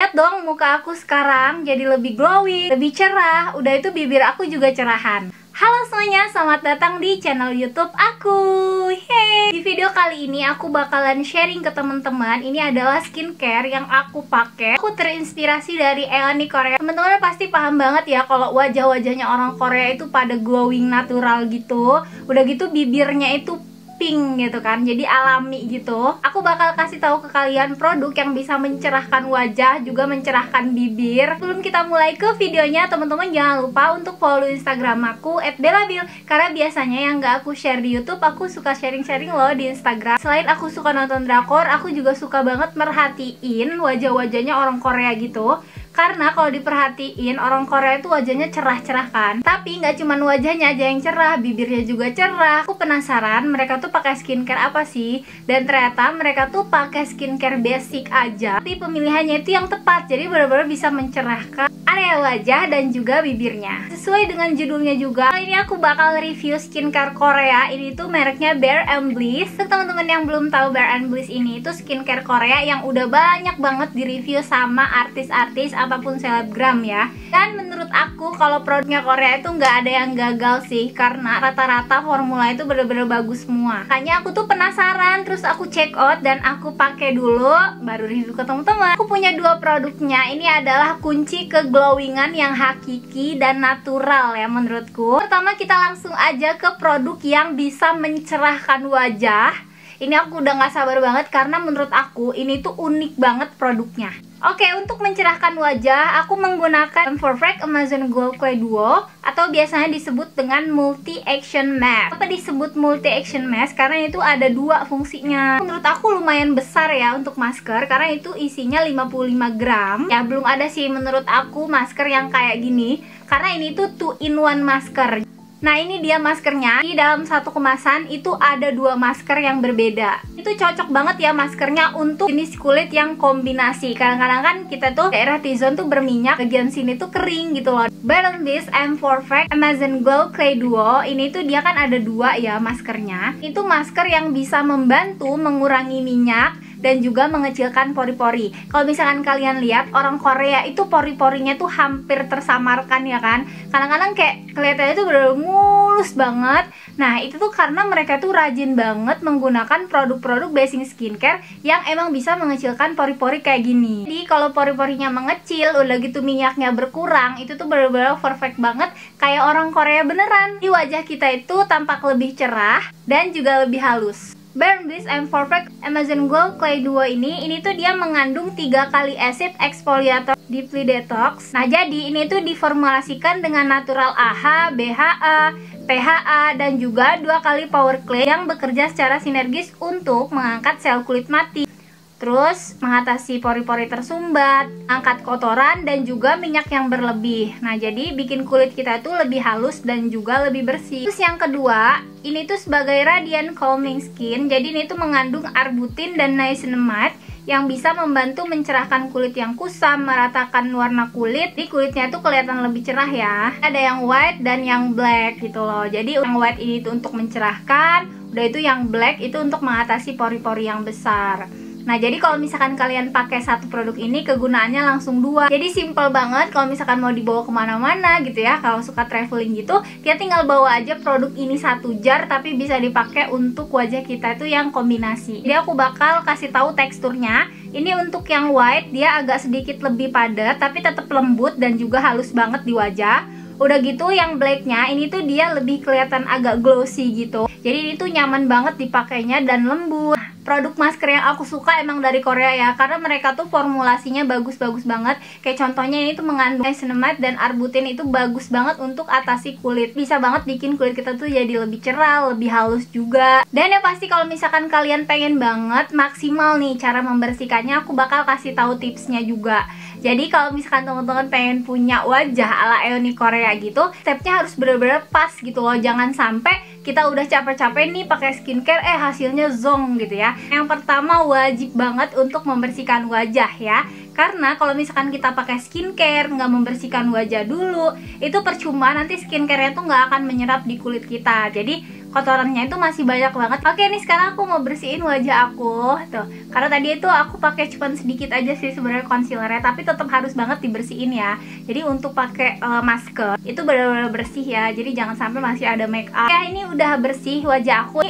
Lihat dong muka aku sekarang jadi lebih glowing, lebih cerah. Udah itu bibir aku juga cerahan. Halo semuanya, selamat datang di channel YouTube aku. Hey, di video kali ini aku bakalan sharing ke teman-teman. Ini adalah skincare yang aku pakai. Aku terinspirasi dari Eoni Korea. Teman-teman pasti paham banget ya kalau wajah-wajahnya orang Korea itu pada glowing natural gitu. Udah gitu bibirnya itu pink gitu kan, jadi alami gitu. Aku bakal kasih tahu ke kalian produk yang bisa mencerahkan wajah, juga mencerahkan bibir. Sebelum kita mulai ke videonya, teman-teman jangan lupa untuk follow Instagram aku @belabil, karena biasanya yang gak aku share di YouTube, aku suka sharing-sharing loh di Instagram. Selain aku suka nonton drakor, aku juga suka banget merhatiin wajah-wajahnya orang Korea gitu. Karena kalau diperhatiin orang Korea itu wajahnya cerah-cerah kan. Tapi nggak cuma wajahnya aja yang cerah, bibirnya juga cerah. Aku penasaran mereka tuh pakai skincare apa sih? Dan ternyata mereka tuh pakai skincare basic aja, tapi pemilihannya itu yang tepat. Jadi benar-benar bisa mencerahkan area wajah dan juga bibirnya. Sesuai dengan judulnya juga, kali ini aku bakal review skincare Korea. Ini tuh mereknya Bare & Bliss. Untuk teman-teman yang belum tahu, Bare & Bliss ini itu skincare Korea yang udah banyak banget di review sama artis-artis ataupun selebgram ya. Dan menurut aku kalau produknya Korea itu nggak ada yang gagal sih, karena rata-rata formula itu bener-bener bagus semua. Makanya aku tuh penasaran, terus aku check out dan aku pakai dulu, baru review ke teman-teman. Aku punya dua produknya. Ini adalah kunci ke glowingan yang hakiki dan natural ya menurutku. Pertama kita langsung aja ke produk yang bisa mencerahkan wajah. Ini aku udah gak sabar banget karena menurut aku ini tuh unik banget produknya. Oke, untuk mencerahkan wajah aku menggunakan Perfect Amazon Glow Clay Duo atau biasanya disebut dengan Multi Action Mask. Apa disebut Multi Action Mask? Karena itu ada dua fungsinya. Menurut aku lumayan besar ya untuk masker, karena itu isinya 55 gram. Ya belum ada sih menurut aku masker yang kayak gini, karena ini tuh 2-in-1 masker. Nah ini dia maskernya. Di dalam satu kemasan itu ada dua masker yang berbeda. Itu cocok banget ya maskernya untuk jenis kulit yang kombinasi. Kadang-kadang kan kita tuh daerah T-zone tuh berminyak, bagian sini tuh kering gitu loh. Bare & Bliss Perfect Amazon Glow Clay Duo ini tuh dia kan ada dua ya maskernya. Itu masker yang bisa membantu mengurangi minyak dan juga mengecilkan pori-pori. Kalau misalkan kalian lihat orang Korea itu pori-porinya tuh hampir tersamarkan ya kan. Kadang-kadang kayak kelihatannya tuh bener mulus banget. Nah itu tuh karena mereka tuh rajin banget menggunakan produk-produk basic skincare yang emang bisa mengecilkan pori-pori kayak gini. Jadi kalau pori-porinya mengecil, udah gitu minyaknya berkurang, itu tuh bener-bener perfect banget kayak orang Korea beneran. Di wajah kita itu tampak lebih cerah dan juga lebih halus. Bare & Bliss Perfect Amazon Glow Clay Duo ini tuh dia mengandung 3 kali acid exfoliator deeply detox. Nah jadi ini tuh diformulasikan dengan natural AHA, BHA, PHA dan juga 2 kali power clay yang bekerja secara sinergis untuk mengangkat sel kulit mati, terus mengatasi pori-pori tersumbat, angkat kotoran dan juga minyak yang berlebih. Nah jadi bikin kulit kita tuh lebih halus dan juga lebih bersih. Terus yang kedua, ini tuh sebagai Radiant Calming Skin. Jadi ini tuh mengandung arbutin dan niacinamide yang bisa membantu mencerahkan kulit yang kusam, meratakan warna kulit. Jadi kulitnya tuh kelihatan lebih cerah ya. Ada yang white dan yang black gitu loh. Jadi yang white ini tuh untuk mencerahkan, udah itu yang black itu untuk mengatasi pori-pori yang besar. Nah jadi kalau misalkan kalian pakai satu produk ini, kegunaannya langsung dua. Jadi simple banget kalau misalkan mau dibawa kemana-mana gitu ya. Kalau suka traveling gitu, dia tinggal bawa aja produk ini 1 jar, tapi bisa dipakai untuk wajah kita itu yang kombinasi. Jadi aku bakal kasih tahu teksturnya. Ini untuk yang white, dia agak sedikit lebih padat tapi tetap lembut dan juga halus banget di wajah. Udah gitu yang blacknya ini tuh dia lebih kelihatan agak glossy gitu. Jadi ini tuh nyaman banget dipakainya dan lembut. Produk masker yang aku suka emang dari Korea ya, karena mereka tuh formulasinya bagus-bagus banget. Kayak contohnya ini tuh mengandung niacinamide dan arbutin, itu bagus banget untuk atasi kulit. Bisa banget bikin kulit kita tuh jadi lebih cerah, lebih halus juga. Dan yang pasti kalau misalkan kalian pengen banget maksimal nih cara membersihkannya, aku bakal kasih tahu tipsnya juga. Jadi kalau misalkan teman-teman pengen punya wajah ala Eoni Korea gitu, stepnya harus bener-bener pas gitu loh. Jangan sampai kita udah capek-capek nih pakai skincare, hasilnya zong gitu ya. Yang pertama wajib banget untuk membersihkan wajah ya. Karena kalau misalkan kita pakai skincare nggak membersihkan wajah dulu, itu percuma, nanti skincarenya tuh nggak akan menyerap di kulit kita. Jadi kotorannya itu masih banyak banget. Oke, nih sekarang aku mau bersihin wajah aku tuh. Karena tadi itu aku pakai cuma sedikit aja sih sebenarnya concealernya, tapi tetap harus banget dibersihin ya. Jadi untuk pakai masker itu benar-benar bersih ya. Jadi jangan sampai masih ada make up. Ya, ini udah bersih wajah aku.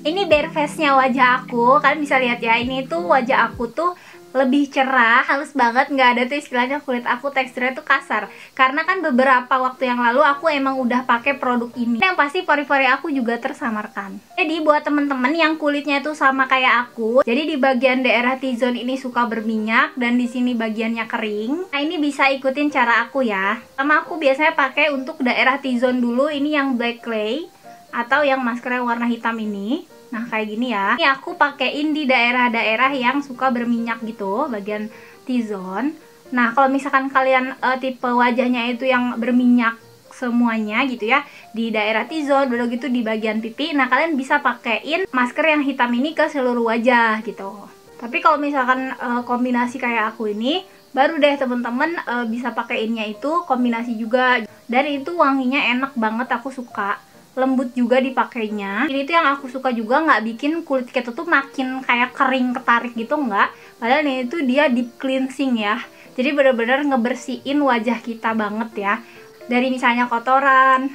Ini bare face-nya wajah aku. Kalian bisa lihat ya, ini tuh wajah aku tuh lebih cerah, halus banget, nggak ada tuh istilahnya kulit aku teksturnya tuh kasar. Karena kan beberapa waktu yang lalu aku emang udah pakai produk ini. Yang pasti pori-pori aku juga tersamarkan. Jadi buat temen-temen yang kulitnya tuh sama kayak aku, jadi di bagian daerah T-zone ini suka berminyak dan di sini bagiannya kering. Nah, ini bisa ikutin cara aku ya. Sama aku biasanya pakai untuk daerah T-zone dulu, ini yang black clay atau yang masker yang warna hitam ini. Nah, kayak gini ya. Ini aku pakein di daerah-daerah yang suka berminyak gitu, bagian T-zone. Nah, kalau misalkan kalian tipe wajahnya itu yang berminyak semuanya gitu ya, di daerah T-zone, udah gitu di bagian pipi, nah kalian bisa pakein masker yang hitam ini ke seluruh wajah gitu. Tapi kalau misalkan kombinasi kayak aku ini, baru deh temen-temen bisa pakeinnya itu kombinasi juga. Dan itu wanginya enak banget, aku suka. Lembut juga dipakainya. Ini tuh yang aku suka juga, nggak bikin kulit kita tuh makin kayak kering ketarik gitu, nggak. Padahal ini tuh dia deep cleansing ya. Jadi bener-bener ngebersihin wajah kita banget ya. Dari misalnya kotoran,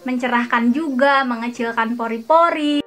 mencerahkan juga, mengecilkan pori-pori.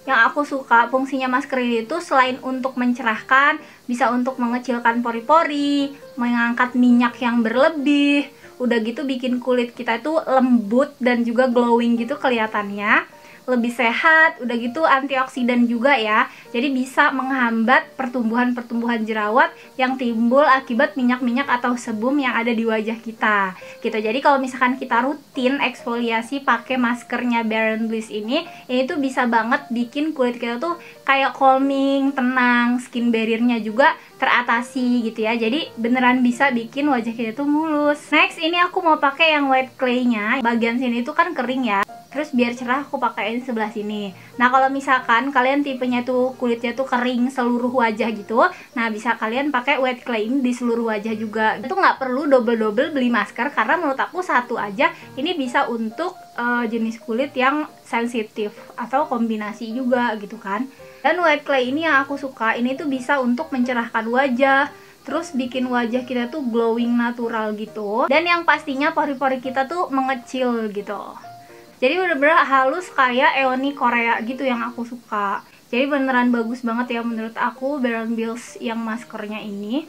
Yang aku suka fungsinya masker ini tuh selain untuk mencerahkan, bisa untuk mengecilkan pori-pori, mengangkat minyak yang berlebih, udah gitu bikin kulit kita itu lembut dan juga glowing gitu kelihatannya, lebih sehat, udah gitu antioksidan juga ya. Jadi bisa menghambat pertumbuhan jerawat yang timbul akibat minyak-minyak atau sebum yang ada di wajah kita gitu. Jadi kalau misalkan kita rutin eksfoliasi pakai maskernya Bare & Bliss ini tuh bisa banget bikin kulit kita tuh kayak calming, tenang, skin barrier-nya juga teratasi gitu ya. Jadi beneran bisa bikin wajah kita tuh mulus. Next, ini aku mau pakai yang white clay-nya. Bagian sini tuh kan kering ya. Terus biar cerah aku pakaiin sebelah sini. Nah, kalau misalkan kalian tipenya tuh kulitnya tuh kering seluruh wajah gitu, nah bisa kalian pakai white clay ini di seluruh wajah juga. Itu nggak perlu double-double beli masker, karena menurut aku satu aja ini bisa untuk jenis kulit yang sensitif atau kombinasi juga gitu kan. Dan white clay ini yang aku suka, ini tuh bisa untuk mencerahkan wajah, terus bikin wajah kita tuh glowing natural gitu. Dan yang pastinya pori-pori kita tuh mengecil gitu. Jadi bener-bener halus kayak Eoni Korea gitu yang aku suka. Jadi beneran bagus banget ya menurut aku Bare & Bliss yang maskernya ini.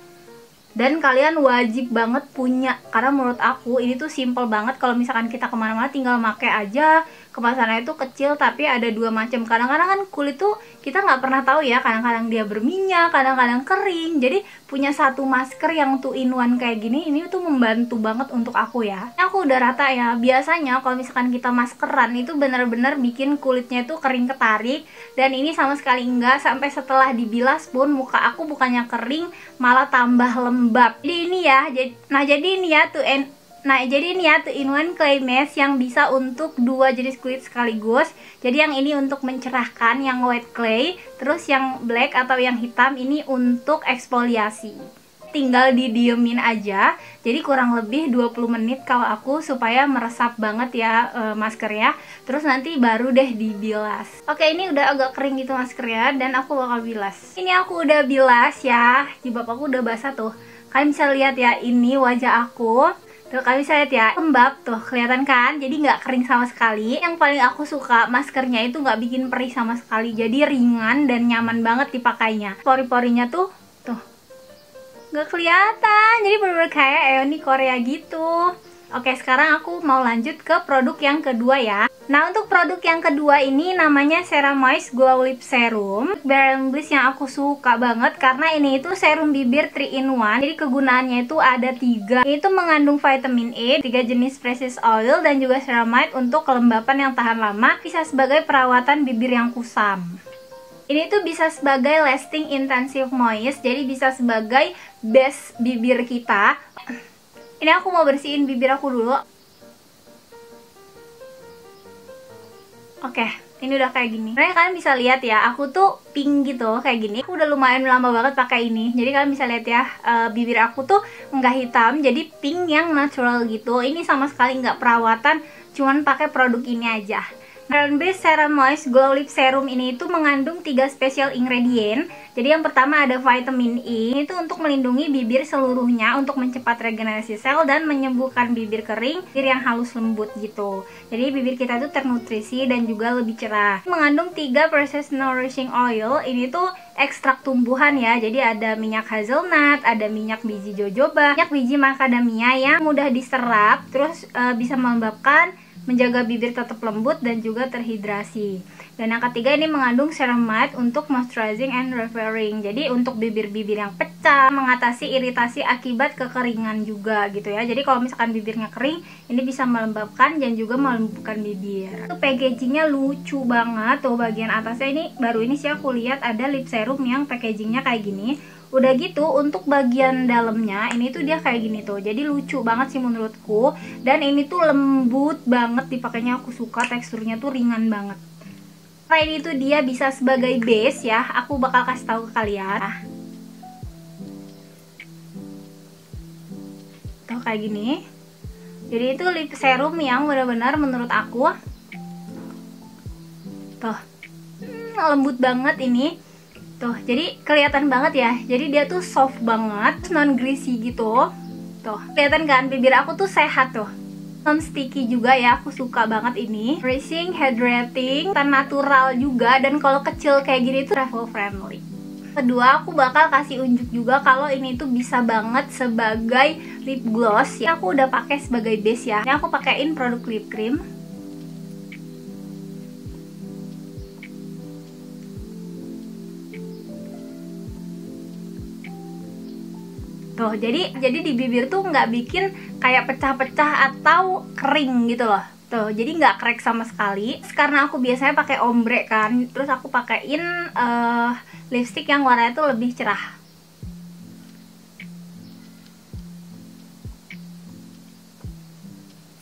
Dan kalian wajib banget punya, karena menurut aku ini tuh simple banget. Kalau misalkan kita kemana-mana tinggal pakai aja. Kemasannya itu kecil tapi ada dua macam. Kadang-kadang kan kulit tuh kita nggak pernah tahu ya, kadang-kadang dia berminyak, kadang-kadang kering. Jadi punya satu masker yang 2-in-1 kayak gini, ini tuh membantu banget untuk aku ya. Ini aku udah rata ya. Biasanya kalau misalkan kita maskeran itu bener-bener bikin kulitnya tuh kering ketarik. Dan ini sama sekali enggak, sampai setelah dibilas pun muka aku bukannya kering, malah tambah lembab. Jadi ini ya, jadi ini ya 2-in-1 clay mask yang bisa untuk dua jenis kulit sekaligus. Jadi yang ini untuk mencerahkan, yang white clay, terus yang black atau yang hitam ini untuk eksfoliasi. Tinggal didiemin aja. Jadi kurang lebih 20 menit kalau aku, supaya meresap banget ya maskernya. Terus nanti baru deh dibilas. Oke, ini udah agak kering gitu maskernya dan aku bakal bilas. Ini aku udah bilas ya. Jilbab aku udah basah tuh. Kalian bisa lihat ya, ini wajah aku. Tuh, kalian bisa lihat ya, lembab tuh, kelihatan kan? Jadi nggak kering sama sekali. Yang paling aku suka maskernya itu nggak bikin perih sama sekali. Jadi ringan dan nyaman banget dipakainya. Pori-porinya tuh nggak kelihatan. Jadi bener-bener kayak Eoni Korea gitu. Oke, sekarang aku mau lanjut ke produk yang kedua ya. Nah, untuk produk yang kedua ini namanya Ceramoise Glow Lip Serum Bare & Bliss yang aku suka banget, karena ini itu serum bibir 3-in-1. Jadi kegunaannya itu ada 3. Ini tuh mengandung vitamin E, 3 jenis precious oil, dan juga ceramide untuk kelembapan yang tahan lama. Bisa sebagai perawatan bibir yang kusam. Ini tuh bisa sebagai lasting intensive moist, jadi bisa sebagai base bibir kita. Ini aku mau bersihin bibir aku dulu. Oke, Ini udah kayak gini. Nah, kalian bisa lihat ya, aku tuh pink gitu kayak gini. Aku udah lumayan lama banget pakai ini. Jadi kalian bisa lihat ya, bibir aku tuh nggak hitam, jadi pink yang natural gitu. Ini sama sekali nggak perawatan, cuman pakai produk ini aja. Brand Base Ceramide Glow Lip Serum ini itu mengandung 3 special ingredient. Jadi yang pertama ada vitamin E. Ini tuh untuk melindungi bibir seluruhnya, untuk mencepat regenerasi sel dan menyembuhkan bibir kering, bibir yang halus lembut gitu. Jadi bibir kita tuh ternutrisi dan juga lebih cerah. Mengandung 3 process nourishing oil. Ini tuh ekstrak tumbuhan ya. Jadi ada minyak hazelnut, ada minyak biji jojoba, minyak biji macadamia yang mudah diserap, terus bisa menyebabkan menjaga bibir tetap lembut dan juga terhidrasi. Dan yang ketiga ini mengandung ceramide untuk moisturizing and repairing. Jadi untuk bibir-bibir yang pecah, mengatasi iritasi akibat kekeringan juga gitu ya. Jadi kalau misalkan bibirnya kering, ini bisa melembabkan dan juga melembutkan bibir. Itu packagingnya lucu banget tuh, bagian atasnya ini baru ini sih aku lihat ada lip serum yang packagingnya kayak gini. Udah gitu untuk bagian dalamnya ini tuh dia kayak gini tuh. Jadi lucu banget sih menurutku. Dan ini tuh lembut banget dipakainya, aku suka teksturnya tuh ringan banget. Karena ini tuh dia bisa sebagai base ya, aku bakal kasih tahu ke kalian. Tuh kayak gini. Jadi itu lip serum yang benar-benar menurut aku tuh lembut banget ini. Tuh, jadi kelihatan banget ya. Jadi dia tuh soft banget, non greasy gitu. Tuh, kelihatan kan bibir aku tuh sehat tuh. Non sticky juga ya, aku suka banget ini. Nourishing, hydrating, dan natural juga. Dan kalau kecil kayak gini tuh travel friendly. Kedua, aku bakal kasih unjuk juga kalau ini tuh bisa banget sebagai lip gloss. Ya, aku udah pakai sebagai base ya. Ini aku pakein produk lip cream. Tuh, jadi di bibir tuh nggak bikin kayak pecah-pecah atau kering gitu loh. Tuh, jadi nggak crack sama sekali. Karena aku biasanya pakai ombre kan, terus aku pakein lipstick yang warnanya tuh lebih cerah.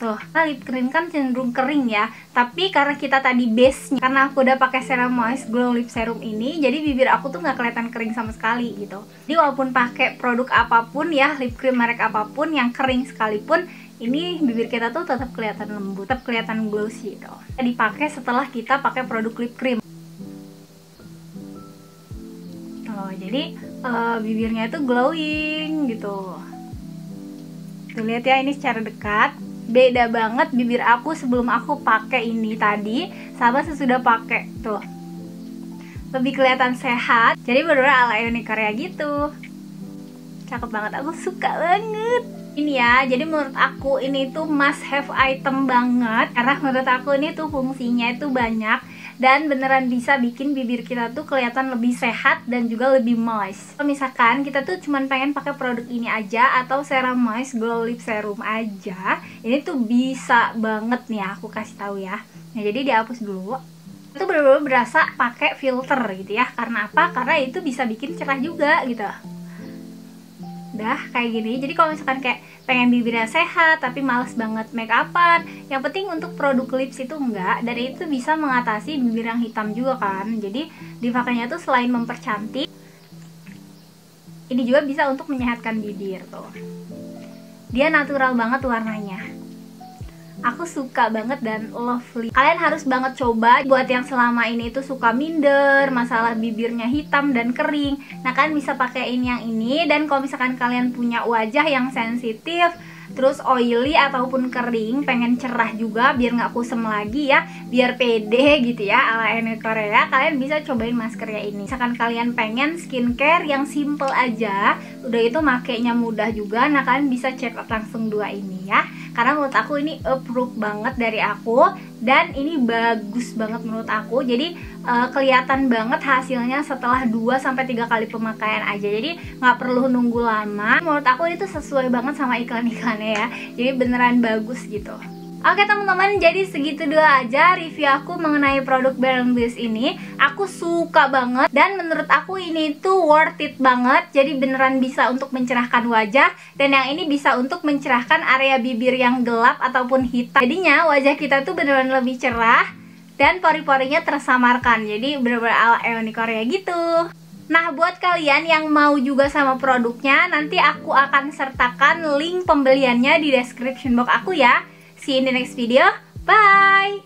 Tuh, nah lip cream kan cenderung kering ya. Tapi karena kita tadi base-nya, karena aku udah pakai Ceramide Glow Lip Serum ini, jadi bibir aku tuh nggak kelihatan kering sama sekali gitu. Jadi walaupun pakai produk apapun ya, lip cream merek apapun yang kering sekalipun, ini bibir kita tuh tetap kelihatan lembut, tetap kelihatan glossy gitu. Dipakai setelah kita pakai produk lip cream. Tuh, jadi bibirnya itu glowing gitu. Tuh lihat ya, ini secara dekat. Beda banget bibir aku sebelum aku pakai ini tadi sama sesudah pakai tuh. Lebih kelihatan sehat. Jadi bener-bener ala Ioni Korea gitu. Cakep banget, aku suka banget. Ini ya, jadi menurut aku ini tuh must have item banget. Karena menurut aku ini tuh fungsinya itu banyak. Dan beneran bisa bikin bibir kita tuh kelihatan lebih sehat dan juga lebih moist. Kalau misalkan kita tuh cuman pengen pakai produk ini aja atau Ceramide Glow Lip Serum aja, ini tuh bisa banget nih aku kasih tahu ya. Nah, jadi dihapus dulu. Itu bener-bener berasa pakai filter gitu ya. Karena apa? Karena itu bisa bikin cerah juga gitu. Udah kayak gini. Jadi kalau misalkan kayak pengen bibirnya sehat tapi males banget make upan, yang penting untuk produk lips itu enggak, dan itu bisa mengatasi bibir yang hitam juga kan. Jadi dipakainya tuh selain mempercantik, ini juga bisa untuk menyehatkan bibir tuh. Dia natural banget warnanya. Aku suka banget dan lovely. Kalian harus banget coba. Buat yang selama ini tuh suka minder, masalah bibirnya hitam dan kering, nah kalian bisa pakein yang ini. Dan kalau misalkan kalian punya wajah yang sensitif, terus oily ataupun kering, pengen cerah juga biar nggak kusem lagi ya, biar pede gitu ya ala Ioni Korea, kalian bisa cobain maskernya ini. Misalkan kalian pengen skincare yang simple aja, udah itu makainya mudah juga, nah kalian bisa check out langsung dua ini ya. Karena menurut aku ini approve banget dari aku, dan ini bagus banget menurut aku. Jadi kelihatan banget hasilnya setelah 2-3 kali pemakaian aja. Jadi nggak perlu nunggu lama. Menurut aku itu sesuai banget sama iklan-iklannya ya. Jadi beneran bagus gitu. Oke teman-teman, jadi segitu dulu aja review aku mengenai produk Brand Base ini. Aku suka banget dan menurut aku ini tuh worth it banget. Jadi beneran bisa untuk mencerahkan wajah, dan yang ini bisa untuk mencerahkan area bibir yang gelap ataupun hitam. Jadinya wajah kita tuh beneran lebih cerah dan pori-porinya tersamarkan. Jadi bener-bener ala Eoni Korea gitu. Nah, buat kalian yang mau juga sama produknya, nanti aku akan sertakan link pembeliannya di description box aku ya. See you in the next video. Bye!